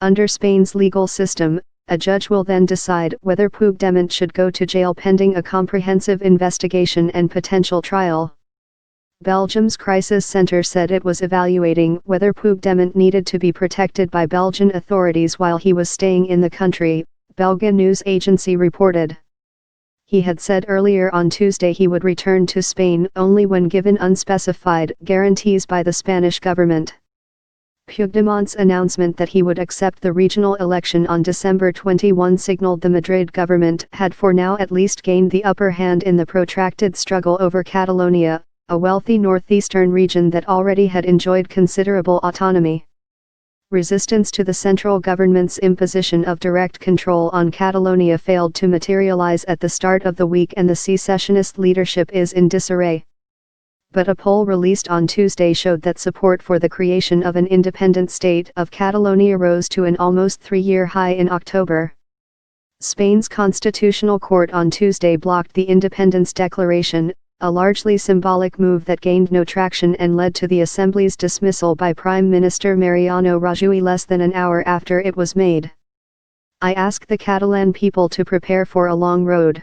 Under Spain's legal system, a judge will then decide whether Puigdemont should go to jail pending a comprehensive investigation and potential trial. Belgium's crisis center said it was evaluating whether Puigdemont needed to be protected by Belgian authorities while he was staying in the country, Belga news agency reported. He had said earlier on Tuesday he would return to Spain only when given unspecified guarantees by the Spanish government. Puigdemont's announcement that he would accept the regional election on December 21 signaled the Madrid government had for now at least gained the upper hand in the protracted struggle over Catalonia, a wealthy northeastern region that already had enjoyed considerable autonomy. Resistance to the central government's imposition of direct control on Catalonia failed to materialize at the start of the week, and the secessionist leadership is in disarray. But a poll released on Tuesday showed that support for the creation of an independent state of Catalonia rose to an almost 3-year high in October. Spain's constitutional court on Tuesday blocked the independence declaration, a largely symbolic move that gained no traction and led to the Assembly's dismissal by Prime Minister Mariano Rajoy less than an hour after it was made. "I ask the Catalan people to prepare for a long road.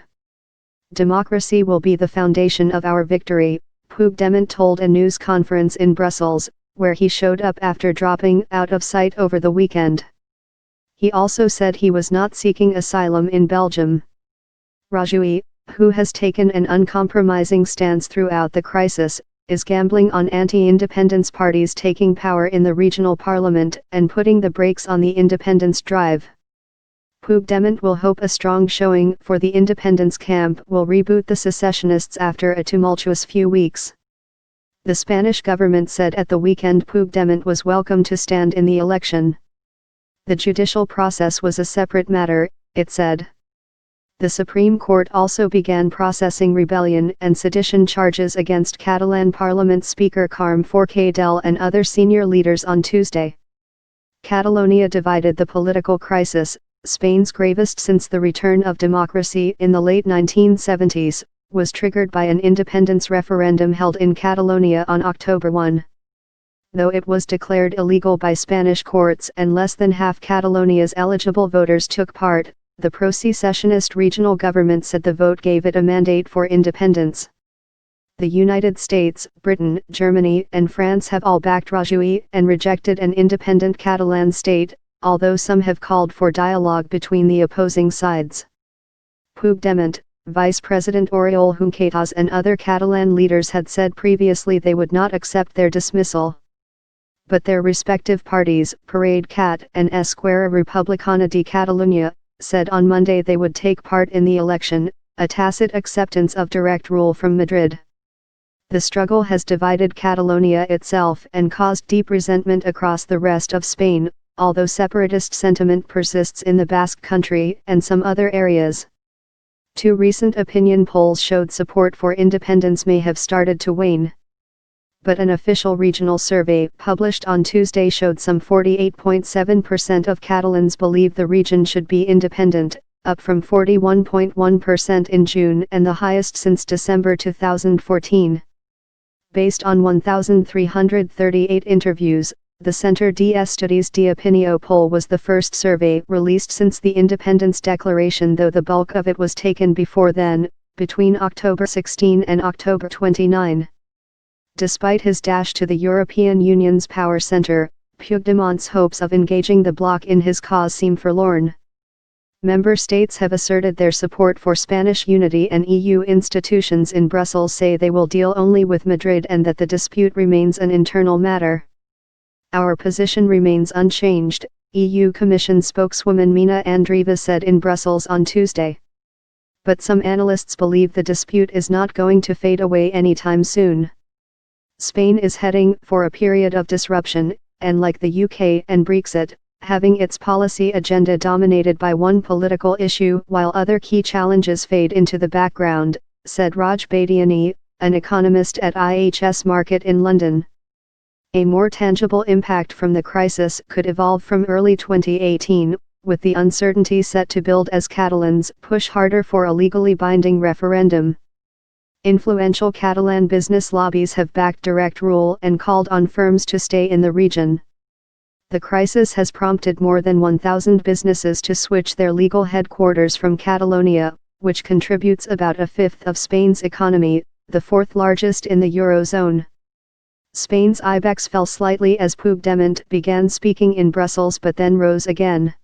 Democracy will be the foundation of our victory," Puigdemont told a news conference in Brussels, where he showed up after dropping out of sight over the weekend. He also said he was not seeking asylum in Belgium. Rajoy, who has taken an uncompromising stance throughout the crisis, is gambling on anti-independence parties taking power in the regional parliament and putting the brakes on the independence drive. Puigdemont will hope a strong showing for the independence camp will reboot the secessionists after a tumultuous few weeks. The Spanish government said at the weekend Puigdemont was welcome to stand in the election. The judicial process was a separate matter, it said. The Supreme Court also began processing rebellion and sedition charges against Catalan Parliament Speaker Carme Forcadell and other senior leaders on Tuesday. Catalonia divided the political crisis, Spain's gravest since the return of democracy in the late 1970s, was triggered by an independence referendum held in Catalonia on October 1. Though it was declared illegal by Spanish courts and less than half Catalonia's eligible voters took part, the pro-secessionist regional government said the vote gave it a mandate for independence. The United States, Britain, Germany, and France have all backed Rajoy and rejected an independent Catalan state, although some have called for dialogue between the opposing sides. Puigdemont, Vice President Oriol Junqueras and other Catalan leaders had said previously they would not accept their dismissal. But their respective parties, PareCat and Esquerra Republicana de Catalunya, said on Monday they would take part in the election, a tacit acceptance of direct rule from Madrid. The struggle has divided Catalonia itself and caused deep resentment across the rest of Spain, although separatist sentiment persists in the Basque Country and some other areas. 2 recent opinion polls showed support for independence may have started to wane. But an official regional survey published on Tuesday showed some 48.7% of Catalans believe the region should be independent, up from 41.1% in June and the highest since December 2014. Based on 1,338 interviews, the Centre d'Estudis d'Opinió poll was the first survey released since the independence declaration, though the bulk of it was taken before then, between October 16 and October 29. Despite his dash to the European Union's power center, Puigdemont's hopes of engaging the bloc in his cause seem forlorn. Member states have asserted their support for Spanish unity, and EU institutions in Brussels say they will deal only with Madrid and that the dispute remains an internal matter. "Our position remains unchanged," EU Commission spokeswoman Mina Andreeva said in Brussels on Tuesday. But some analysts believe the dispute is not going to fade away anytime soon. Spain is heading for a period of disruption, and like the UK and Brexit, having its policy agenda dominated by one political issue while other key challenges fade into the background, said Raj Badiani, an economist at IHS Markit in London. A more tangible impact from the crisis could evolve from early 2018, with the uncertainty set to build as Catalans push harder for a legally binding referendum. Influential Catalan business lobbies have backed direct rule and called on firms to stay in the region. The crisis has prompted more than 1,000 businesses to switch their legal headquarters from Catalonia, which contributes about a fifth of Spain's economy, the fourth largest in the Eurozone. Spain's IBEX fell slightly as Puigdemont began speaking in Brussels but then rose again.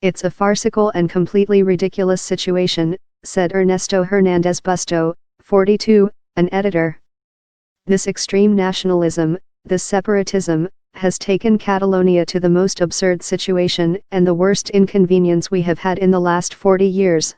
"It's a farcical and completely ridiculous situation," said Ernesto Hernández Busto, 42, an editor. "This extreme nationalism, this separatism, has taken Catalonia to the most absurd situation and the worst inconvenience we have had in the last 40 years.